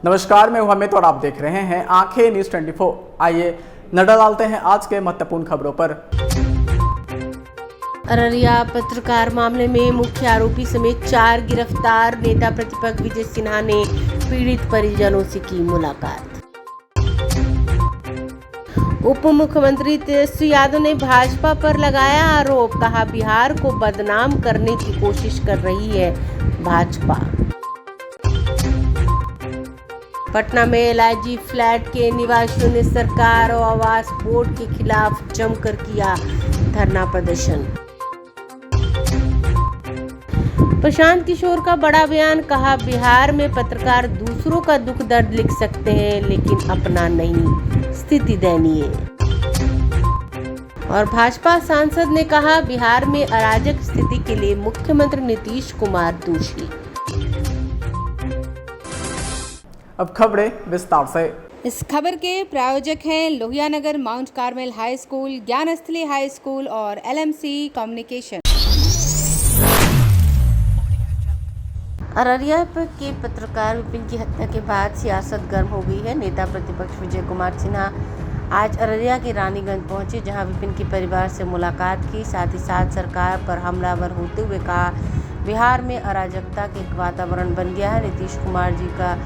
नमस्कार, मैं हूं अमित और आप देख रहे हैं आंखें न्यूज 24। आइए नजर डालते हैं आज के महत्वपूर्ण खबरों पर। अररिया पत्रकार मामले में मुख्य आरोपी समेत 4 गिरफ्तार। नेता प्रतिपक्ष विजय सिन्हा ने पीड़ित परिजनों से की मुलाकात। उप मुख्यमंत्री तेजस्वी यादव ने भाजपा पर लगाया आरोप, कहा बिहार को बदनाम करने की कोशिश कर रही है भाजपा। पटना में एलआईजी फ्लैट के निवासियों ने सरकार और आवास बोर्ड के खिलाफ जमकर किया धरना प्रदर्शन। प्रशांत किशोर का बड़ा बयान, कहा बिहार में पत्रकार दूसरों का दुख दर्द लिख सकते हैं लेकिन अपना नहीं, स्थिति दयनीय। और भाजपा सांसद ने कहा बिहार में अराजक स्थिति के लिए मुख्यमंत्री नीतीश कुमार दोषी। अब खबरें विस्तार से। इस खबर के प्रायोजक हैं Lohia Nagar Mount Carmel High School, Gyansthali High School और एलएमसी कम्युनिकेशन। अररिया के पत्रकार विपिन की हत्या के बाद सियासत गर्म हो गई है। नेता प्रतिपक्ष विजय कुमार सिन्हा आज अररिया के रानीगंज पहुंचे, जहां विपिन के परिवार से मुलाकात की। साथ ही साथ सरकार पर हमलावर होते हुए कहा बिहार में अराजकता के एक वातावरण बन गया है। नीतीश कुमार जी का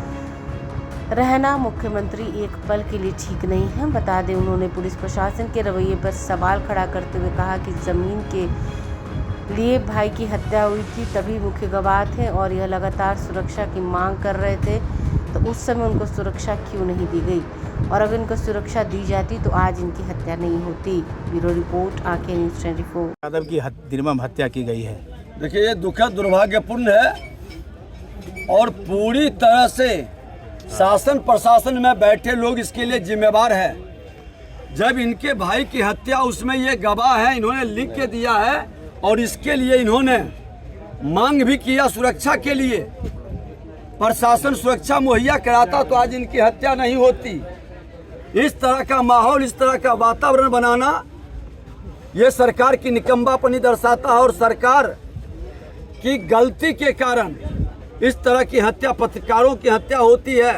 रहना मुख्यमंत्री एक पल के लिए ठीक नहीं है। बता दें, उन्होंने पुलिस प्रशासन के रवैये पर सवाल खड़ा करते हुए कहा कि जमीन के लिए भाई की हत्या हुई थी, तभी मुख्य गवाह थे और यह लगातार सुरक्षा की मांग कर रहे थे, तो उस समय उनको सुरक्षा क्यों नहीं दी गई, और अगर इनको सुरक्षा दी जाती तो आज इनकी हत्या नहीं होती। ब्यूरो रिपोर्ट, आंखें न्यूज 24। यादव की निर्मम हत्या की गई है। देखिए, ये दुखद दुर्भाग्यपूर्ण है और पूरी तरह से शासन प्रशासन में बैठे लोग इसके लिए जिम्मेवार हैं। जब इनके भाई की हत्या, उसमें ये गवाह है, इन्होंने लिख के दिया है और इसके लिए इन्होंने मांग भी किया सुरक्षा के लिए। प्रशासन सुरक्षा मुहैया कराता तो आज इनकी हत्या नहीं होती। इस तरह का माहौल, इस तरह का वातावरण बनाना ये सरकार की निकम्मापनी दर्शाता है और सरकार की गलती के कारण इस तरह की हत्या, पत्रकारों की हत्या होती है,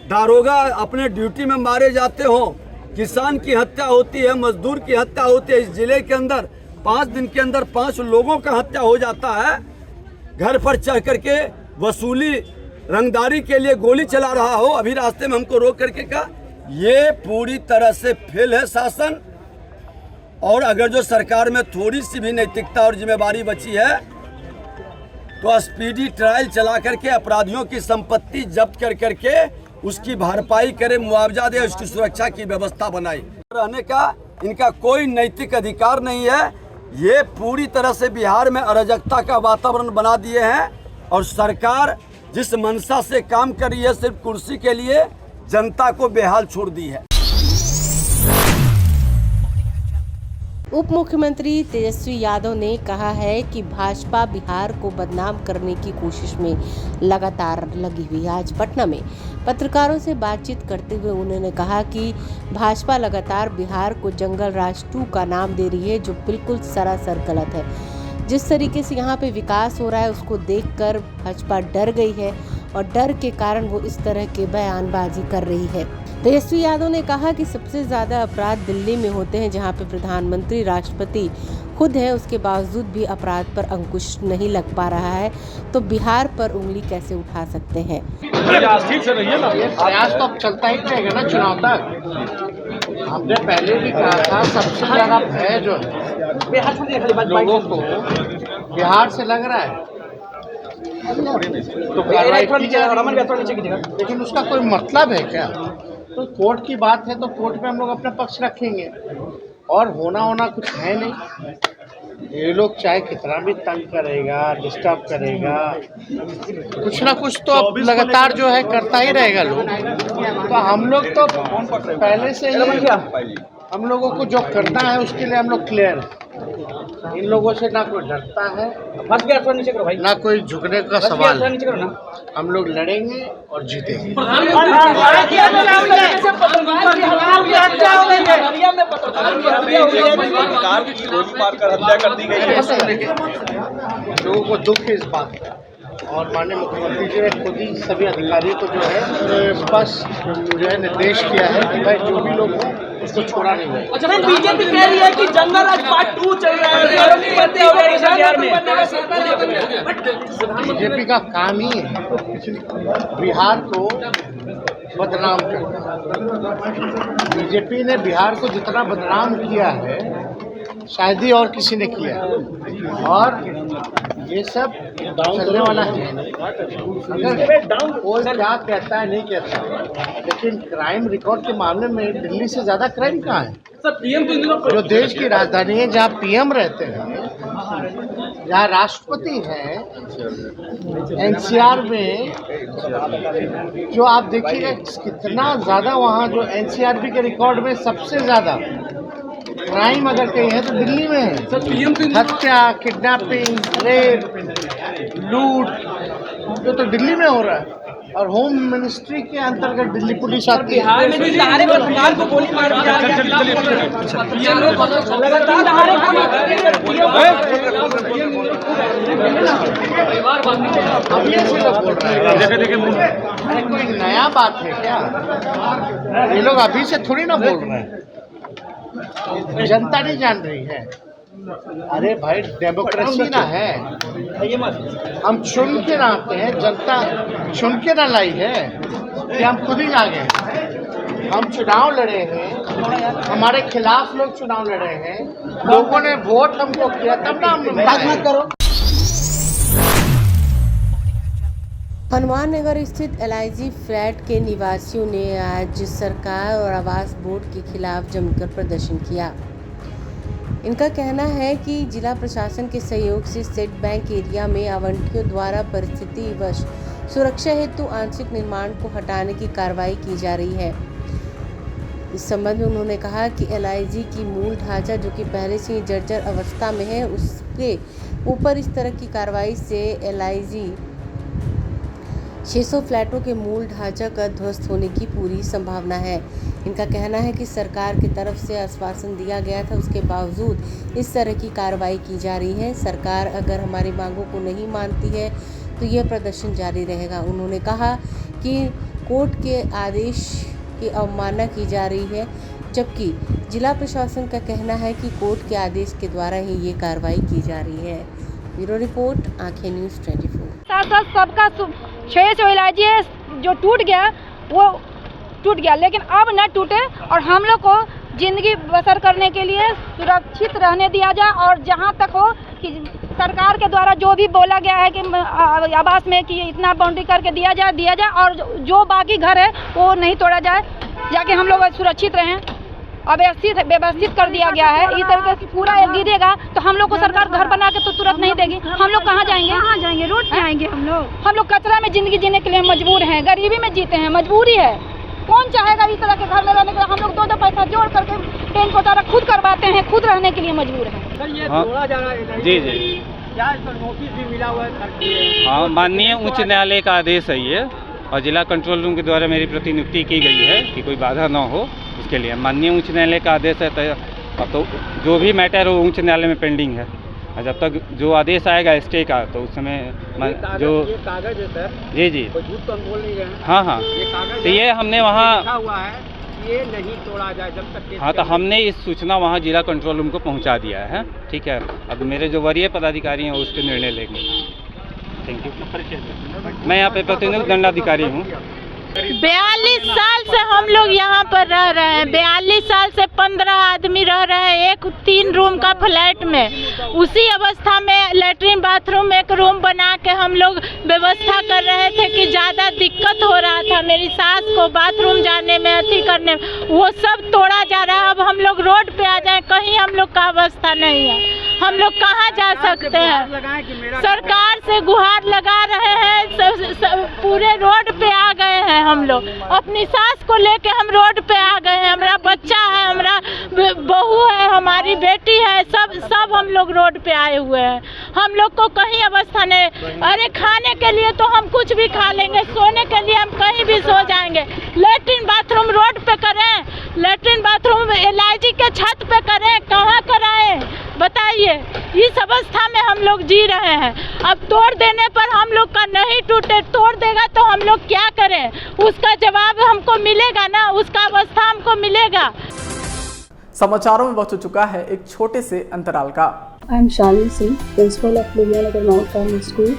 दारोगा अपने ड्यूटी में मारे जाते हो, किसान की हत्या होती है, मजदूर की हत्या होती है। इस जिले के अंदर 5 दिन के अंदर 5 लोगों का हत्या हो जाता है। घर पर चढ़ करके वसूली रंगदारी के लिए गोली चला रहा हो, अभी रास्ते में हमको रोक करके कहा। ये पूरी तरह से फेल है शासन। और अगर जो सरकार में थोड़ी सी भी नैतिकता और जिम्मेवारी बची है तो स्पीडी ट्रायल चला करके अपराधियों की संपत्ति जब्त कर करके उसकी भरपाई करे, मुआवजा दे, उसकी सुरक्षा की व्यवस्था बनाए। रहने का इनका कोई नैतिक अधिकार नहीं है। ये पूरी तरह से बिहार में अराजकता का वातावरण बना दिए हैं और सरकार जिस मंशा से काम कर रही है, सिर्फ कुर्सी के लिए जनता को बेहाल छोड़ दी है। उप मुख्यमंत्री तेजस्वी यादव ने कहा है कि भाजपा बिहार को बदनाम करने की कोशिश में लगातार लगी हुई है। आज पटना में पत्रकारों से बातचीत करते हुए उन्होंने कहा कि भाजपा लगातार बिहार को जंगल राज 2 का नाम दे रही है, जो बिल्कुल सरासर गलत है। जिस तरीके से यहाँ पे विकास हो रहा है उसको देखकर भाजपा डर गई है और डर के कारण वो इस तरह के बयानबाजी कर रही है। तेजस्वी यादव ने कहा कि सबसे ज्यादा अपराध दिल्ली में होते हैं, जहां पे प्रधानमंत्री राष्ट्रपति खुद है, उसके बावजूद भी अपराध पर अंकुश नहीं लग पा रहा है, तो बिहार पर उंगली कैसे उठा सकते हैं। प्रयास तो अब चलता ही रहेगा ना चुनाव तक। हमने पहले भी कहा था सबसे ज्यादा भय जो है लोगों को बिहार से लग रहा है, तो कार्रवाई की जा रही है, लेकिन उसका कोई मतलब है क्या? तो कोर्ट की बात है तो कोर्ट में हम लोग अपना पक्ष रखेंगे और होना कुछ है नहीं। ये लोग चाहे कितना भी तंग करेगा, डिस्टर्ब करेगा, कुछ ना कुछ तो अब लगातार जो है करता ही रहेगा लोग। तो हम लोग तो पहले से ही हम लोगों को जो करना है उसके लिए हम लोग क्लियर है। इन लोगों से ना कोई डरता है, ना कोई झुकने का सवाल है। हम लोग लड़ेंगे और जीतेंगे। लोगों को दुख है इस बात का और माननीय मुख्यमंत्री जी ने खुद ही सभी अधिकारियों को जो है स्पष्ट जो है निर्देश किया है कि भाई जो भी लोग हों उसको छोड़ा नहीं है। अच्छा, बीजेपी कह रही है कि जंगल राज पार्ट 2 चल रहा है। बीजेपी का काम ही है बिहार को बदनाम करना। बीजेपी ने बिहार को जितना बदनाम किया है शायद ही और किसी ने किया, और ये सब चलने वाला है। अगर कोई क्या कहता है नहीं कहता, लेकिन क्राइम रिकॉर्ड के मामले में दिल्ली से ज़्यादा क्राइम कहाँ है? जो देश की राजधानी है, जहाँ पीएम रहते हैं, जहाँ राष्ट्रपति हैं, एनसीआर में जो आप देखिएगा कितना ज़्यादा वहाँ जो एनसीआरबी के रिकॉर्ड में सबसे ज़्यादा क्राइम अगर कहीं है तो दिल्ली में है। हत्या, किडनैपिंग, रेप, लूट, जो तो दिल्ली में हो रहा है, और होम मिनिस्ट्री के अंतर्गत दिल्ली पुलिस आती है। अब ये से लोग बोल रहे हैं, अरे कोई नया बात है क्या? ये लोग अभी से थोड़ी ना बोल रहे हैं, जनता नहीं जान रही है। अरे भाई डेमोक्रेसी ना है, हम चुन के ना आते हैं, जनता चुन के ना लाई है कि हम खुद ही आ गए। हम चुनाव लड़े हैं, हमारे खिलाफ लोग चुनाव लड़े हैं, लोगों ने वोट हमको किया, तब ना हम बात मत करो। हनुमान नगर स्थित LIG फ्लैट के निवासियों ने आज सरकार और आवास बोर्ड के खिलाफ जमकर प्रदर्शन किया। इनका कहना है कि जिला प्रशासन के सहयोग से स्टेट बैंक एरिया में आवंटियों द्वारा परिस्थितिवश सुरक्षा हेतु आंशिक निर्माण को हटाने की कार्रवाई की जा रही है। इस संबंध में उन्होंने कहा कि LIG की मूल ढांचा जो कि पहले से ही जर्जर अवस्था में है, उसके ऊपर इस तरह की कार्रवाई से LIG 600 फ्लैटों के मूल ढांचा का ध्वस्त होने की पूरी संभावना है। इनका कहना है कि सरकार की तरफ से आश्वासन दिया गया था, उसके बावजूद इस तरह की कार्रवाई की जा रही है। सरकार अगर हमारी मांगों को नहीं मानती है तो यह प्रदर्शन जारी रहेगा। उन्होंने कहा कि कोर्ट के आदेश की अवमानना की जा रही है, जबकि जिला प्रशासन का कहना है कि कोर्ट के आदेश के द्वारा ही ये कार्रवाई की जा रही है। ब्यूरो रिपोर्ट, आंखें न्यूज़ 24। साथ सबका 600 LIG जो टूट गया वो टूट गया, लेकिन अब न टूटे और हम लोग को ज़िंदगी बसर करने के लिए सुरक्षित रहने दिया जाए। और जहाँ तक हो कि सरकार के द्वारा जो भी बोला गया है कि आवास में कि इतना बाउंड्री करके दिया जाए और जो बाकी घर है वो नहीं तोड़ा जाए, जाके हम लोग सुरक्षित रहें। व्यवस्थित कर दिया गया है। इस तरीके से पूरा गिरेगा तो हम लोग को सरकार घर बना के तो तुरंत नहीं देगी। हम लोग कहाँ जाएंगे? रोड पे आएंगे। हम लोग कचरा में ज़िंदगी जीने के लिए मजबूर हैं, गरीबी में जीते हैं, मजबूरी है। कौन चाहेगा इस तरह के घर में रहने के लिए? हम लोग दो पैसा जोड़ करके पेन पोतारा खुद करवाते हैं, खुद रहने के लिए मजबूर हैं। सर, ये तोड़ा जा रहा है जी क्या इस पर नोटिस भी मिला हुआ है? हाँ, माननीय उच्च न्यायालय का आदेश है ये, और जिला कंट्रोल रूम के द्वारा मेरी प्रतिनियुक्ति की गई है कि कोई बाधा ना हो, उसके लिए माननीय उच्च न्यायालय का आदेश है। तो जो भी मैटर हो उच्च न्यायालय में पेंडिंग है, और जब तक जो आदेश आएगा स्टे का तो उस समय जो ये कागज है सर, जी कोई झूठ तो हम बोल नहीं रहे हैं। हाँ ये कागज तो ये हमने वहाँ लिखा हुआ है ये नहीं तोड़ा जाए जब तक। हाँ, तो हमने इस सूचना वहाँ जिला कंट्रोल रूम को पहुँचा दिया है। ठीक है, अब मेरे जो वरीय पदाधिकारी हैं उसके निर्णय लेंगे। Thank you. मैं यहाँ पे प्रतिनियुक्त दंडाधिकारी हूँ। 42 साल से हम लोग यहाँ पर रह रहे हैं। 42 साल से 15 आदमी रह रहे हैं एक 3 रूम का फ्लैट में। उसी अवस्था में लेटरिन बाथरूम एक रूम बना के हम लोग व्यवस्था कर रहे थे कि ज़्यादा दिक्कत हो रहा था मेरी सास को बाथरूम जाने में, अति करने में। वो सब तोड़ा जा रहा है। अब हम लोग रोड पे आ जाए, कहीं हम लोग का अवस्था नहीं है। हम लोग कहाँ जा सकते हैं? सरकार से गुहार लगा रहे हैं। पूरे रोड पे आ गए हैं हम लोग। अपनी सास को लेके हम रोड पे आ गए हैं। हमारा बच्चा है, हमारा बहू है, हमारी बेटी है, सब हम लोग रोड पे आए हुए हैं। हम लोग को कहीं अवस्था नहीं। अरे खाने के लिए तो हम कुछ भी खा लेंगे, सोने के लिए हम कहीं भी सो जाएंगे, लेटरिन बाथरूम रोड पे करें, लेटरिन बाथरूम LIG के छत पे करें, कहाँ कराएं बताइए। इस अवस्था में हम लोग जी रहे हैं। अब तोड़ देने पर हम लोग का नहीं टूटे, तोड़ देगा तो हम लोग क्या करें, उसका जवाब हमको मिलेगा ना, उसका अवस्था हमको मिलेगा। समाचारों में वक्त हो चुका है एक छोटे से अंतराल का। I am Shalini Singh, principal of Lohiyanagar Mount Carmel School.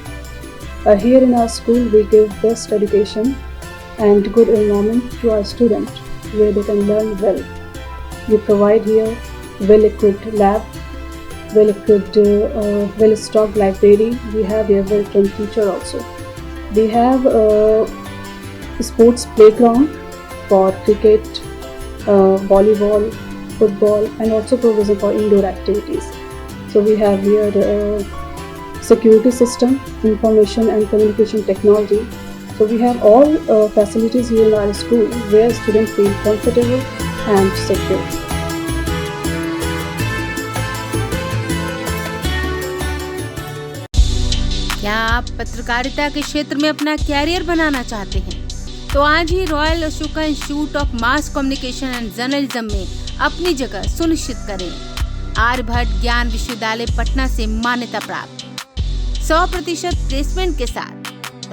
Here in our school, we give best education and good environment to our students, where they can learn well. We provide here well-equipped lab, well-equipped, well-stocked library. We have here well-trained teacher also. We have a sports playground for cricket, volleyball, football, and also provision for indoor activities. So we have here security system, information and communication technology. So we have all facilities here in our school where students feel comfortable and secure. क्या आप पत्रकारिता के क्षेत्र में अपना career बनाना चाहते हैं? तो आज ही Royal Ashoka Institute of Mass Communication and Journalism में अपनी जगह सुनिश्चित करें। आर्यभट्ट ज्ञान विश्वविद्यालय पटना से मान्यता प्राप्त 100% प्लेसमेंट के साथ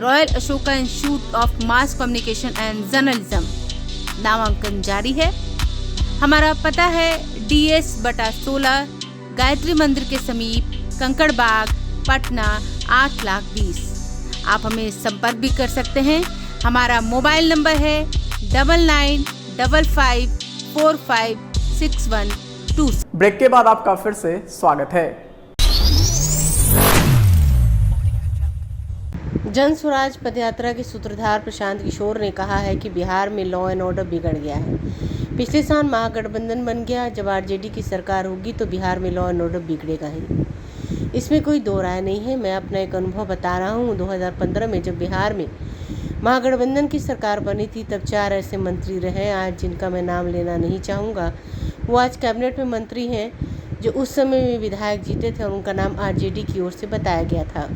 royal Ashoka Institute of Mass Communication and journalism नामांकन जारी है। हमारा पता है DS/16 गायत्री मंदिर के समीप कंकड़बाग पटना 8,20,000। आप हमें संपर्क भी कर सकते हैं। हमारा मोबाइल नंबर है 9955456122। ब्रेक के बाद आपका फिर से स्वागत है। जन स्वराज पदयात्रा के सूत्रधार प्रशांत किशोर ने कहा है कि बिहार में लॉ एंड ऑर्डर बिगड़ गया है। पिछले साल महागठबंधन बन गया, जब RJD की सरकार होगी तो बिहार में लॉ एंड ऑर्डर बिगड़ेगा ही, इसमें कोई दो राय नहीं है। मैं अपना एक अनुभव बता रहा हूँ। 2015 में जब बिहार में महागठबंधन की सरकार बनी थी, तब 4 ऐसे मंत्री रहे आज जिनका मैं नाम लेना नहीं चाहूँगा। वो आज कैबिनेट में मंत्री हैं जो उस समय में विधायक जीते थे और उनका नाम RJD की ओर से बताया गया था।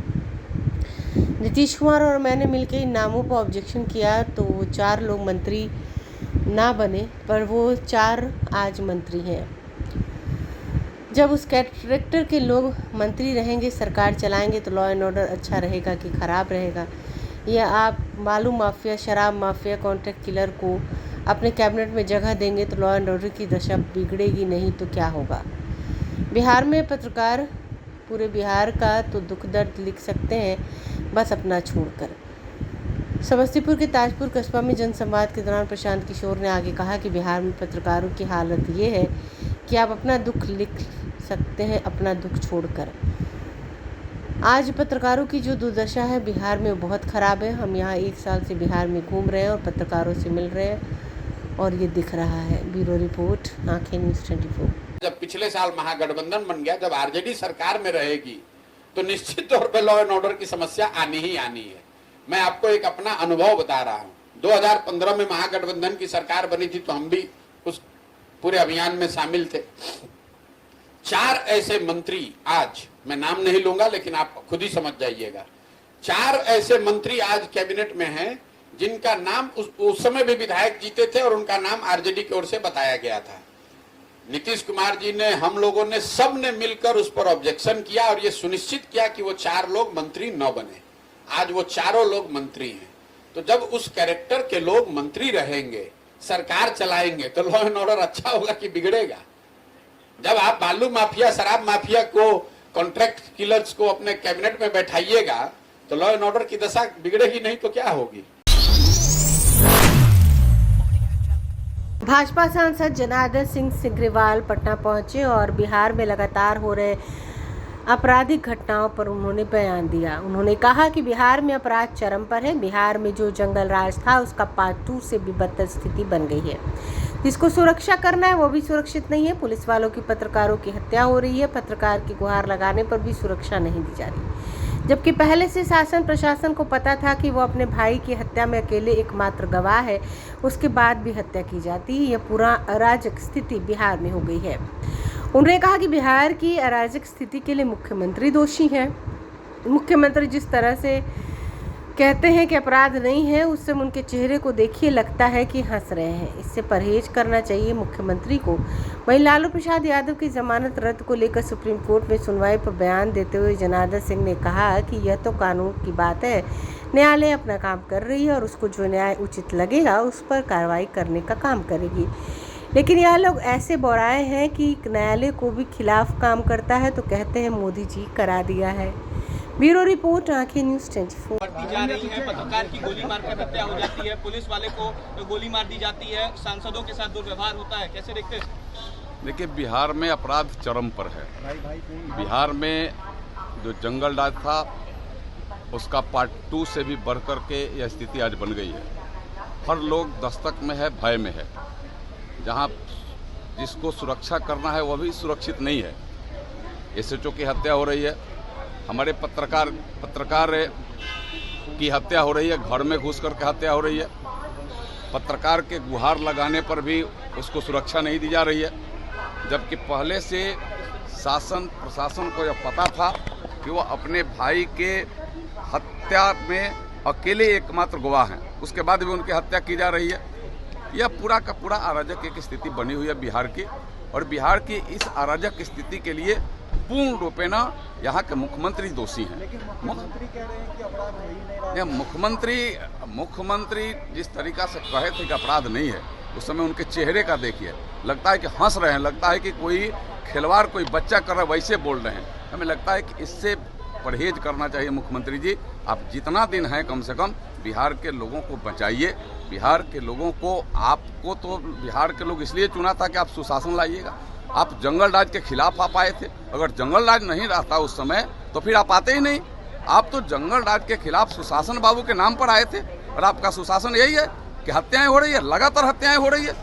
नीतीश कुमार और मैंने मिलकर इन नामों पर ऑब्जेक्शन किया तो वो 4 लोग मंत्री ना बने, पर वो 4 आज मंत्री हैं। जब उस कैरेक्टर के लोग मंत्री रहेंगे, सरकार चलाएंगे, तो लॉ एंड ऑर्डर अच्छा रहेगा कि ख़राब रहेगा? या आप बालू माफिया, शराब माफिया, कॉन्ट्रैक्ट किलर को अपने कैबिनेट में जगह देंगे तो लॉ एंड ऑर्डर की दशा बिगड़ेगी नहीं तो क्या होगा? बिहार में पत्रकार पूरे बिहार का तो दुख दर्द लिख सकते हैं, बस अपना छोड़कर। समस्तीपुर के ताजपुर कस्बा में जनसंवाद के दौरान प्रशांत किशोर ने आगे कहा कि बिहार में पत्रकारों की हालत ये है कि आप अपना दुख लिख सकते हैं अपना दुख छोड़कर। आज पत्रकारों की जो दुर्दशा है बिहार में बहुत ख़राब है। हम यहाँ 1 साल से बिहार में घूम रहे हैं और पत्रकारों से मिल रहे हैं और ये दिख रहा है। ब्यूरो रिपोर्ट, आंखें न्यूज़ 24। जब पिछले साल महागठबंधन बन गया, जब RJD सरकार में रहेगी तो निश्चित तौर पे लॉ एंड ऑर्डर की समस्या आनी ही आनी है। मैं आपको एक अपना अनुभव बता रहा हूँ। 2015 में महागठबंधन की सरकार बनी थी तो हम भी उस पूरे अभियान में शामिल थे। 4 ऐसे मंत्री, आज मैं नाम नहीं लूंगा लेकिन आप खुद ही समझ जाइएगा, 4 ऐसे मंत्री आज कैबिनेट में हैं जिनका नाम उस समय भी विधायक जीते थे और उनका नाम RJD की ओर से बताया गया था। नीतीश कुमार जी ने, हम लोगों ने, सब ने मिलकर उस पर ऑब्जेक्शन किया और ये सुनिश्चित किया कि वो 4 लोग मंत्री न बने। आज वो चारों लोग मंत्री हैं। तो जब उस कैरेक्टर के लोग मंत्री रहेंगे, सरकार चलाएंगे, तो लॉ एंड ऑर्डर अच्छा होगा कि बिगड़ेगा? जब आप बालू माफिया, शराब माफिया को, कॉन्ट्रैक्ट किलर्स को अपने कैबिनेट में बैठाइएगा तो लॉ एंड ऑर्डर की दशा बिगड़ेगी नहीं तो क्या होगी? भाजपा सांसद जनार्दन सिंह सिग्रीवाल पटना पहुंचे और बिहार में लगातार हो रहे आपराधिक घटनाओं पर उन्होंने बयान दिया। उन्होंने कहा कि बिहार में अपराध चरम पर है। बिहार में जो जंगल राज था उसका पार्ट 2 से भी बदतर स्थिति बन गई है। जिसको सुरक्षा करना है वो भी सुरक्षित नहीं है। पुलिस वालों की पत्रकारों की हत्या हो रही है। पत्रकार की गुहार लगाने पर भी सुरक्षा नहीं दी जा रही, जबकि पहले से शासन प्रशासन को पता था कि वो अपने भाई की हत्या में अकेले एकमात्र गवाह है, उसके बाद भी हत्या की जाती है। यह पूरा अराजक स्थिति बिहार में हो गई है। उन्होंने कहा कि बिहार की अराजक स्थिति के लिए मुख्यमंत्री दोषी हैं। मुख्यमंत्री जिस तरह से कहते हैं कि अपराध नहीं है, उस समय उनके चेहरे को देखिए लगता है कि हंस रहे हैं। इससे परहेज करना चाहिए मुख्यमंत्री को। वहीं लालू प्रसाद यादव की जमानत रद्द को लेकर सुप्रीम कोर्ट में सुनवाई पर बयान देते हुए जनार्दन सिंह ने कहा कि यह तो कानून की बात है, न्यायालय अपना काम कर रही है और उसको जो न्याय उचित लगेगा उस पर कार्रवाई करने का काम करेगी। लेकिन यह लोग ऐसे बौराए हैं कि न्यायालय को भी खिलाफ काम करता है तो कहते हैं मोदी जी करा दिया है। ब्यूरो रिपोर्ट, आंखें न्यूज़ 24। जा रही है, पत्रकार की गोली मारकर हत्या हो जाती है, पुलिस वाले को गोली मार दी जाती है, सांसदों के साथ दुर्व्यवहार होता है, कैसे देखते हैं? देखिए, बिहार में अपराध चरम पर है। बिहार में जो जंगल राज था उसका पार्ट 2 से भी बढ़ कर के यह स्थिति आज बन गई है। हर लोग दस्तक में है, भय में है। जहां जिसको सुरक्षा करना है वह भी सुरक्षित नहीं है। एसएचओ की हत्या हो रही है, हमारे पत्रकार की हत्या हो रही है, घर में घुस करके हत्या हो रही है। पत्रकार के गुहार लगाने पर भी उसको सुरक्षा नहीं दी जा रही है, जबकि पहले से शासन प्रशासन को यह पता था कि वो अपने भाई के हत्या में अकेले एकमात्र गवाह हैं, उसके बाद भी उनकी हत्या की जा रही है। यह पूरा का पूरा अराजक एक स्थिति बनी हुई है बिहार की, और बिहार की इस अराजक स्थिति के लिए पूर्ण रूपेण यहाँ के मुख्यमंत्री दोषी हैं। मुख्यमंत्री कह रहे हैं कि अपराध नहीं है। मुख्यमंत्री जिस तरीका से कहे थे कि अपराध नहीं है, उस समय उनके चेहरे का देखिए, लगता है कि हंस रहे हैं, लगता है कि कोई खिलवाड़ कोई बच्चा कर रहा है वैसे बोल रहे हैं। हमें लगता है कि इससे परहेज करना चाहिए मुख्यमंत्री जी। आप जितना दिन है कम से कम बिहार के लोगों को बचाइए। बिहार के लोगों को, आपको तो बिहार के लोग इसलिए चुना था कि आप सुशासन लाइएगा। आप जंगल राज के खिलाफ आप आए थे। अगर जंगल राज नहीं रहता उस समय तो फिर आप आते ही नहीं। आप तो जंगल राज के खिलाफ सुशासन बाबू के नाम पर आए थे, और आपका सुशासन यही है कि हत्याएं हो रही है, लगातार हत्याएं हो रही है,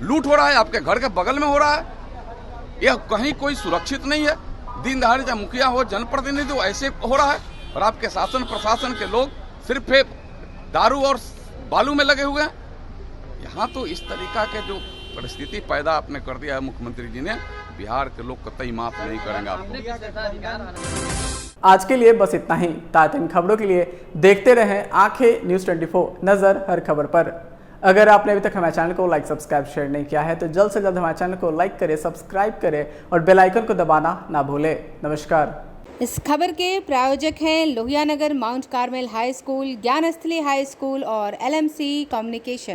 लूट हो रहा है, आपके घर के बगल में हो रहा है। यह कहीं कोई सुरक्षित नहीं है। दिन दहाड़े चाहे मुखिया हो, जनप्रतिनिधि हो, ऐसे हो रहा है। और आपके शासन प्रशासन के लोग सिर्फ दारू और बालू में लगे हुए हैं। यहाँ तो इस तरीका के जो परिस्थिति पैदा आपने कर दिया है मुख्यमंत्री जी ने, बिहार के लोग कतई माफ नहीं करेंगे आपको। आज के लिए बस इतना ही। ताज़ा इन खबरों के लिए देखते रहें आंखें न्यूज़ 24, नजर हर खबर पर। अगर आपने अभी तक हमारे चैनल को लाइक, सब्सक्राइब, शेयर नहीं किया है तो जल्द से जल्द हमारे चैनल को लाइक करें, सब्सक्राइब करें और बेल आइकन को दबाना ना भूलें। नमस्कार। इस खबर के प्रायोजक हैं Lohia Nagar Mount Carmel High School, Gyansthali High School और LMC कम्युनिकेशन।